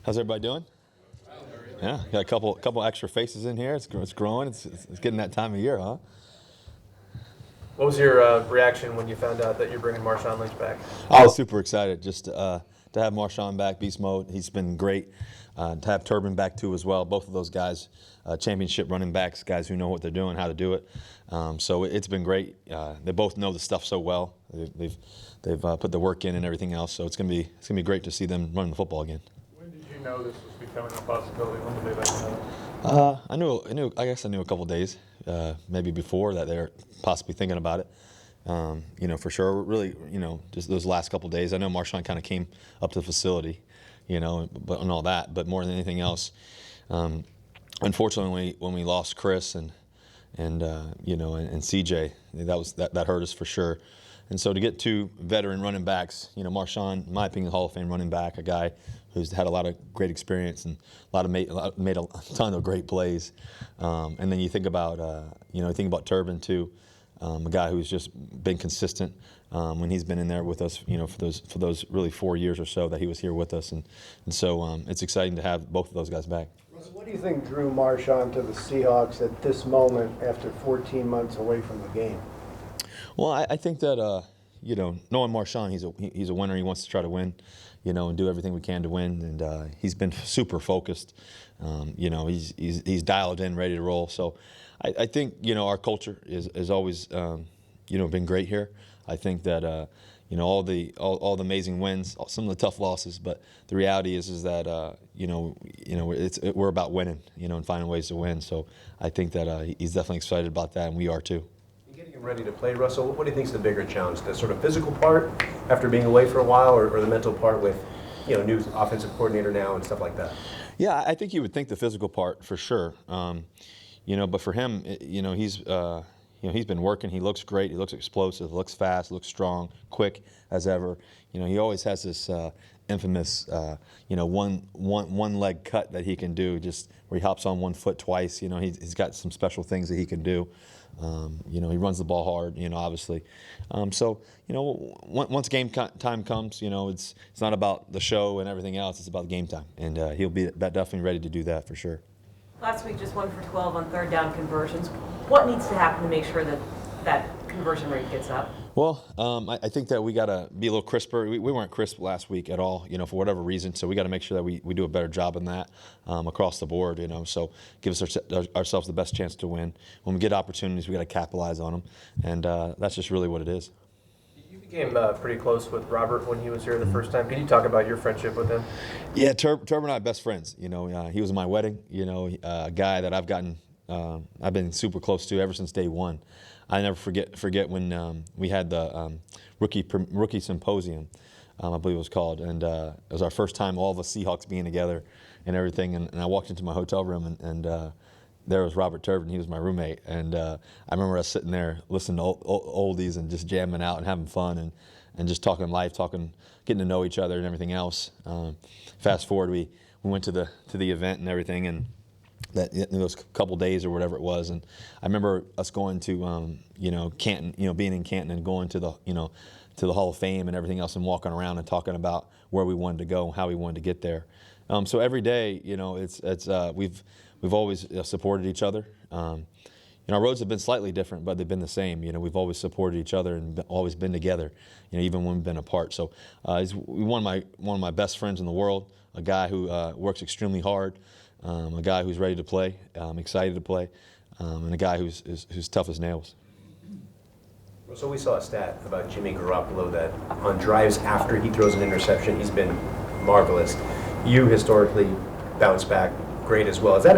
How's everybody doing? Yeah, got a couple extra faces in here. It's growing. It's getting that time of year, huh? What was your reaction when you found out that you're bringing Marshawn Lynch back? I was super excited just to have Marshawn back, beast mode. He's been great. To have Turbin back too as well. Both of those guys, championship running backs, guys who know what they're doing, how to do it. So it's been great. They both know the stuff so well. They've put the work in and everything else. So it's gonna be great to see them running the football again. When did you know this was becoming a possibility? When did they let you know? I guess I knew a couple days, maybe before that they were possibly thinking about it. For sure. Really, just those last couple days. I know Marshawn kind of came up to the facility, but and all that. But more than anything else, unfortunately, when we lost Chris and CJ, that hurt us for sure. And so to get two veteran running backs, Marshawn, in my opinion, Hall of Fame running back, a guy who's had a lot of great experience and made a ton of great plays. And then you think about Turbin too, a guy who's just been consistent when he's been in there with us, for those really 4 years or so that he was here with us, and so it's exciting to have both of those guys back. What do you think drew Marshawn to the Seahawks at this moment after 14 months away from the game? Well, I think that knowing Marshawn, he's a winner. He wants to try to win, and do everything we can to win. And he's been super focused. He's dialed in, ready to roll. So I think our culture is always been great here. I think that all the amazing wins, some of the tough losses, but the reality is that we're about winning, and finding ways to win. So I think that he's definitely excited about that, and we are too. Getting him ready to play, Russell, what do you think is the bigger challenge? The sort of physical part after being away for a while, or the mental part with, new offensive coordinator now and stuff like that? Yeah, I think you would think the physical part for sure. But for him, he's been working. He looks great. He looks explosive. Looks fast. Looks strong. Quick as ever. He always has this infamous, one leg cut that he can do, just where he hops on one foot twice. He's got some special things that he can do. He runs the ball hard, obviously. Once game time comes, it's not about the show and everything else. It's about game time, and he'll be definitely ready to do that for sure. Last week, just 1 for 12 on third down conversions. What needs to happen to make sure that conversion rate gets up? Well, I think that we got to be a little crisper. We weren't crisp last week at all, for whatever reason. So we got to make sure that we do a better job in that across the board, So give us ourselves the best chance to win. When we get opportunities, we got to capitalize on them, and that's just really what it is. You became pretty close with Robert when he was here the first time. Can you talk about your friendship with him? Yeah, Turbin and I are best friends. He was in my wedding. A guy that I've been super close to ever since day one. I never forget when we had the rookie symposium, I believe it was called, and it was our first time all of us Seahawks being together and everything. And I walked into my hotel room and there was Robert Turbin. He was my roommate, and I remember us sitting there listening to oldies and just jamming out and having fun and just talking life, getting to know each other and everything else. Fast forward, we went to the event and everything, and those couple days or whatever it was, and I remember us going to Canton, being in Canton and going to the Hall of Fame and everything else, and walking around and talking about where we wanted to go, how we wanted to get there. So every day, we've always supported each other. Our roads have been slightly different, but they've been the same. We've always supported each other and always been together, even when we've been apart. So he's one of my best friends in the world, a guy who works extremely hard. A guy who's ready to play, excited to play, and a guy who's tough as nails. So we saw a stat about Jimmy Garoppolo that on drives after he throws an interception, he's been marvelous. You historically bounce back great as well. Is that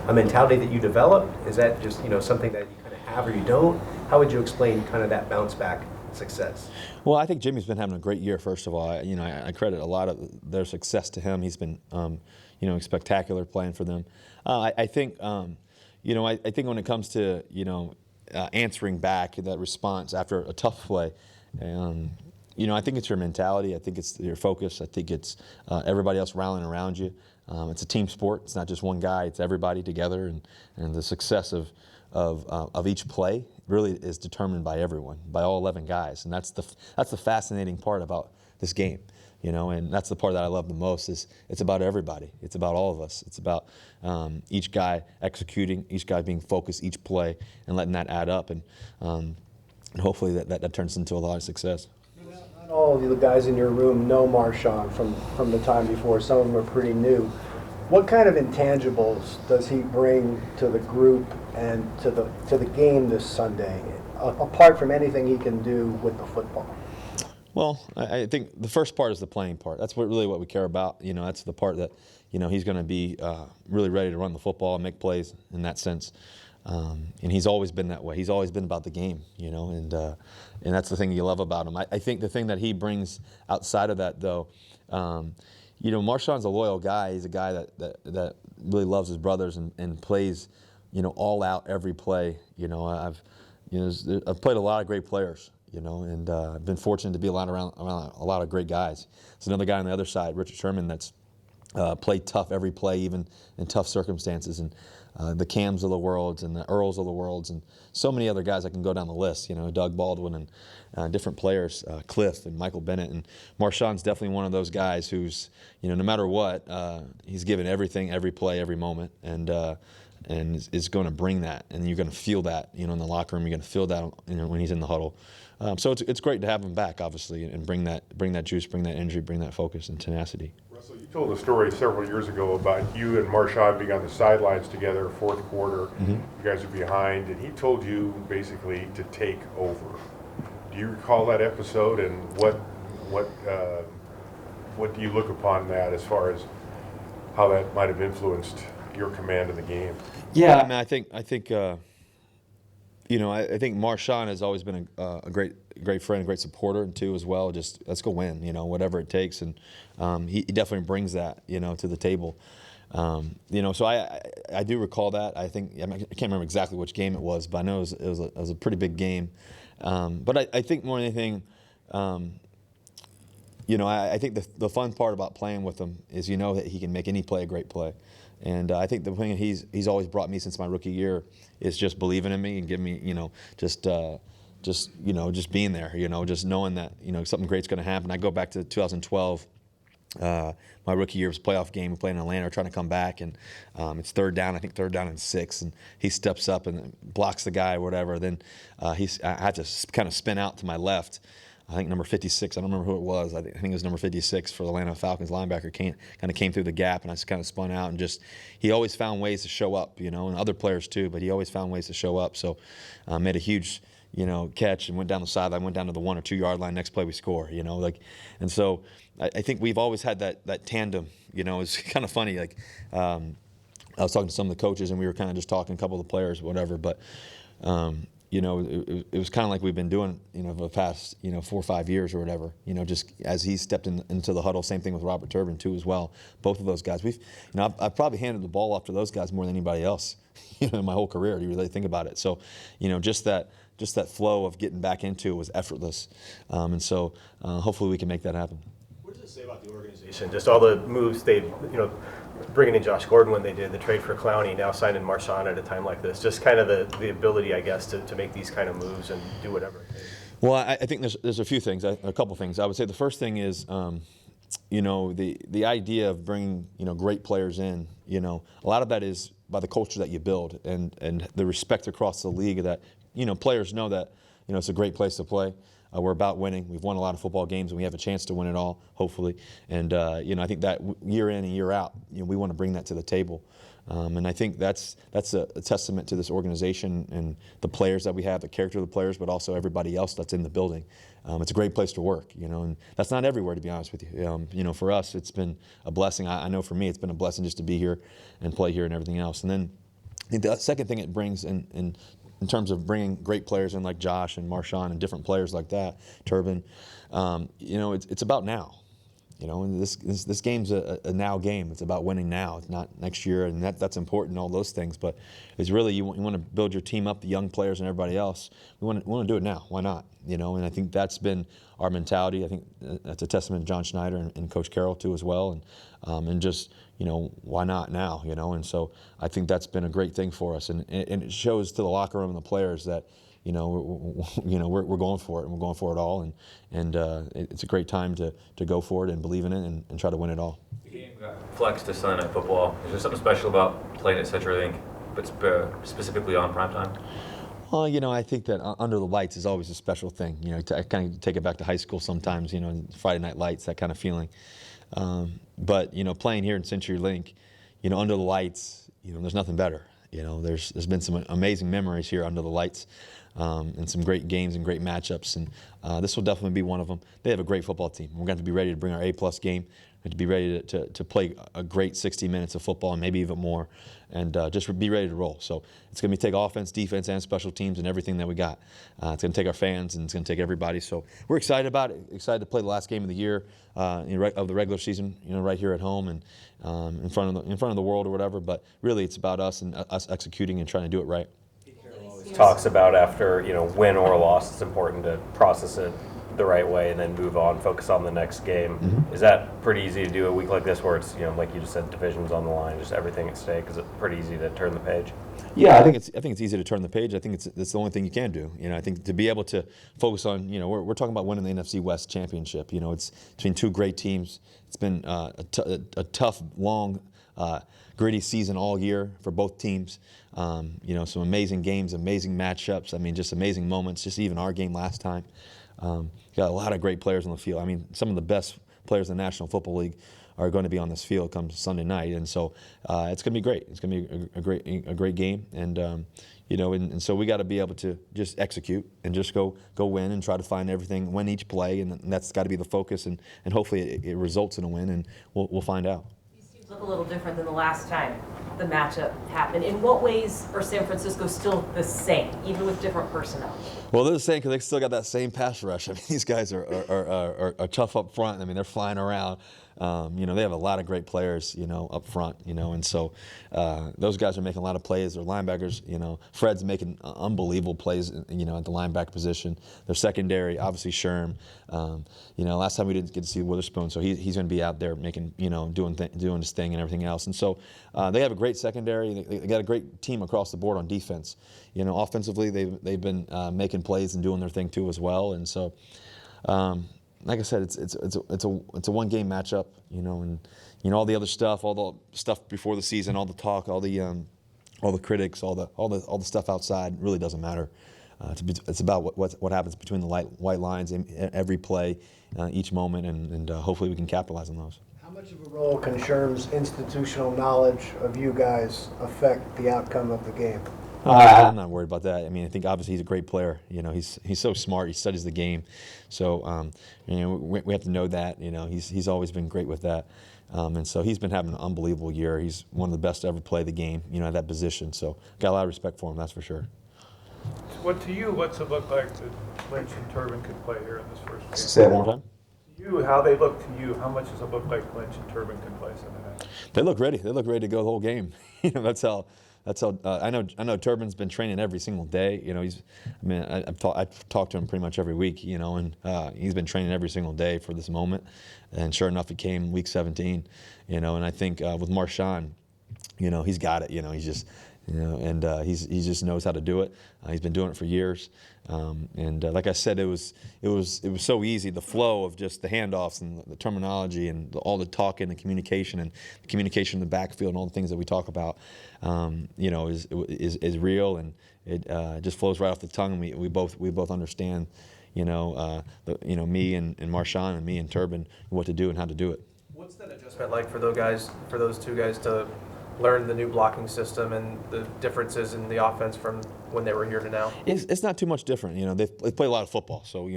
a mentality that you develop? Is that just something that you kind of have or you don't? How would you explain kind of that bounce back success? Well, I think Jimmy's been having a great year. First of all, I credit a lot of their success to him. He's been spectacular playing for them. I think when it comes to answering back, that response after a tough play, I think it's your mentality. I think it's your focus. I think it's everybody else rallying around you. It's a team sport. It's not just one guy. It's everybody together, and the success of each play really is determined by everyone, by all 11 guys, and that's the fascinating part about this game. and that's the part that I love the most. Is it's about everybody. It's about all of us. It's about each guy executing, each guy being focused, each play, and letting that add up, and hopefully that turns into a lot of success. Not all of the guys in your room know Marshawn from the time before. Some of them are pretty new. What kind of intangibles does he bring to the group and to the game this Sunday, apart from anything he can do with the football? Well, I think the first part is the playing part. That's really what we care about. That's the part that he's going to be really ready to run the football and make plays in that sense. And he's always been that way. He's always been about the game, and that's the thing you love about him. I think the thing that he brings outside of that, though, Marshawn's a loyal guy. He's a guy that really loves his brothers and plays, all out every play. I've played a lot of great players, and I've been fortunate to be around a lot of great guys. There's another guy on the other side, Richard Sherman, that's played tough every play, even in tough circumstances, and the Cams of the world and the Earls of the world, and so many other guys I can go down the list. Doug Baldwin and different players, Cliff and Michael Bennett, and Marshawn's definitely one of those guys who's no matter what, he's given everything, every play, every moment, and is going to bring that, and you're going to feel that, in the locker room. You're going to feel that, when he's in the huddle. So it's great to have him back, obviously, and bring that juice, bring that energy, bring that focus and tenacity. Russell, you told a story several years ago about you and Marshawn being on the sidelines together, fourth quarter. Mm-hmm. You guys are behind, and he told you basically to take over. Do you recall that episode, and what do you look upon that as far as how that might have influenced your command of the game? Yeah, I mean, I think Marshawn has always been a great friend, a great supporter, and too as well. Just let's go win, whatever it takes, and he definitely brings that, to the table. So I do recall that. I can't remember exactly which game it was, but I know it was a pretty big game. But I think more than anything, I think the fun part about playing with him is that he can make any play a great play. And I think the thing he's always brought me since my rookie year is just believing in me and giving me, just being there, just knowing that, something great's going to happen. I go back to 2012. My rookie year was a playoff game. We played in Atlanta, we're trying to come back, and it's third down and 6, and he steps up and blocks the guy or whatever. Then I had to kind of spin out to my left. I think number 56, I don't remember who it was. I think it was number 56 for the Atlanta Falcons linebacker kind of came through the gap, and I just kind of spun out, and he always found ways to show up, and other players too, but he always found ways to show up. So made a huge, catch and went down the sideline, went down to the 1 or 2 yard line. Next play we score, and so I think we've always had that tandem. It's kind of funny. I was talking to some of the coaches, and we were kind of just talking, a couple of the players, whatever, but. It was kind of like we've been doing, for the past, 4 or 5 years or whatever, just as he stepped into the huddle. Same thing with Robert Turbin too as well. Both of those guys, I've probably handed the ball off to those guys more than anybody else, in my whole career. Do you really think about it? So, just that flow of getting back into it was effortless, and so hopefully we can make that happen. What does it say about the organization? Just all the moves they've, bringing in Josh Gordon when they did the trade for Clowney, now signing Marshawn at a time like this. Just kind of the ability, I guess, to make these kind of moves and do whatever it takes. Well, I think there's a few things, a couple things. I would say the first thing is, the idea of bringing, great players in. A lot of that is by the culture that you build and the respect across the league that, players know that, it's a great place to play. We're about winning. We've won a lot of football games, and we have a chance to win it all, hopefully. And I think that year in and year out, we want to bring that to the table. And I think that's a testament to this organization and the players that we have, the character of the players, but also everybody else that's in the building. It's a great place to work, and that's not everywhere, to be honest with you. For us, it's been a blessing. I know for me, it's been a blessing just to be here and play here and everything else. And then I think the second thing it brings in terms of bringing great players in like Josh and Marshawn and different players like that, Turbin, it's about now. And this game's a now game. It's about winning now. It's not next year, and that's important, all those things. But it's really you want to build your team up, the young players and everybody else. We want to do it now. Why not? And I think that's been our mentality. I think that's a testament to John Schneider and Coach Carroll too as well. And just why not now? And so I think that's been a great thing for us, and it shows to the locker room and the players that we're going for it, and we're going for it all, and it's a great time to go for it and believe in it and try to win it all. The game got flexed to Sunday Night Football. Is there something special about playing at CenturyLink, but specifically on primetime? Well, I think that under the lights is always a special thing. I kind of take it back to high school sometimes. Friday Night Lights, that kind of feeling. But playing here in CenturyLink, under the lights, there's nothing better. There's been some amazing memories here under the lights, and some great games and great matchups, and this will definitely be one of them. They have a great football team. We're going to be ready to bring our A+ game, and to be ready to play a great 60 minutes of football and maybe even more, and just be ready to roll. So it's going to take offense, defense, and special teams and everything that we got. It's going to take our fans, and it's going to take everybody. So we're excited about it. Excited to play the last game of the year of the regular season, right here at home and in front of the world or whatever. But really, it's about us and us executing and trying to do it right. Talks about after win or loss, it's important to process it the right way and then move on, focus on the next game. Mm-hmm. Is that pretty easy to do a week like this where it's like you just said, divisions on the line, just everything at stake? Is it pretty easy to turn the page? Yeah, I think it's easy to turn the page. I think it's the only thing you can do. I think to be able to focus on, we're talking about winning the NFC West championship. It's between two great teams. It's been a tough, long, gritty season all year for both teams. Some amazing games, amazing matchups. Just amazing moments. Just even our game last time. Got a lot of great players on the field. Some of the best players in the National Football League are going to be on this field come Sunday night, and so it's going to be great. It's going to be a great game, and and so we got to be able to just execute and just go win and try to find everything, win each play, and that's got to be the focus, and hopefully it results in a win, and we'll find out. These teams look a little different than the last time the matchup happened. In what ways are San Francisco still the same, even with different personnel? Well, they're the same because they still got that same pass rush. These guys are tough up front. They're flying around. They have a lot of great players, up front, and so those guys are making a lot of plays. Their linebackers, Fred's making unbelievable plays, at the linebacker position. Their secondary, obviously Sherm. Last time we didn't get to see Witherspoon, so he's going to be out there making, doing his thing and everything else. And so they have a great secondary. They got a great team across the board on defense. Offensively, they've been making plays and doing their thing too as well. And so. Like I said, it's a one-game matchup, and all the other stuff, all the stuff before the season, all the talk, all the critics, all the stuff outside really doesn't matter. It's about what happens between the white lines in every play, each moment, and hopefully we can capitalize on those. How much of a role can Sherm's institutional knowledge of you guys affect the outcome of the game? I'm not worried about that. I think obviously he's a great player. He's so smart. He studies the game. So we have to know that. He's always been great with that. And so he's been having an unbelievable year. He's one of the best to ever play the game. At that position. So got a lot of respect for him. That's for sure. What's it look like that Lynch and Turbin could play here in this first game? Say that one more time. To you, how they look to you, how much does it look like Lynch and Turbin can play Sunday night? They look ready. They look ready to go the whole game. That's how. I know Turbin's been training every single day. I've talked to him pretty much every week. And he's been training every single day for this moment. And sure enough, it came week 17. And I think with Marshawn, he's got it. He's just. And he just knows how to do it. He's been doing it for years, and like I said, it was so easy. The flow of just the handoffs and the terminology and all the talk and the communication in the backfield and all the things that we talk about, is real, and it just flows right off the tongue. And we both understand, me and Marshawn and me and Turbin what to do and how to do it. What's that adjustment like for those two guys to learn the new blocking system and the differences in the offense from when they were here to now? It's not too much different. They play a lot of football, so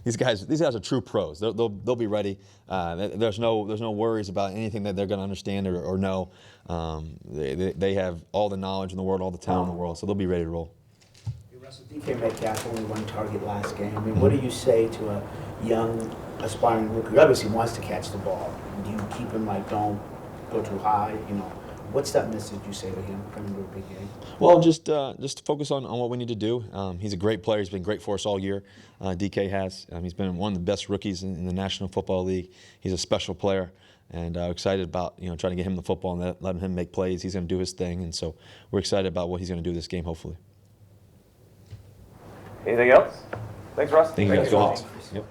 these guys are true pros. They'll be ready. There's no worries about anything that they're going to understand or know. They have all the knowledge in the world, all the talent in the world, so they'll be ready to roll. Russell, DK Metcalf only one target last game. What do you say to a young, aspiring rookie who obviously wants to catch the ball? Do you keep him don't go too high? What's that message you say to him coming to a big game? Well, just focus on what we need to do. He's a great player. He's been great for us all year. DK has. He's been one of the best rookies in the National Football League. He's a special player, and excited about trying to get him the football and letting him make plays. He's going to do his thing, and so we're excited about what he's going to do this game, hopefully. Anything else? Thanks, Russ. Thank you guys. Go Hawks. Yep.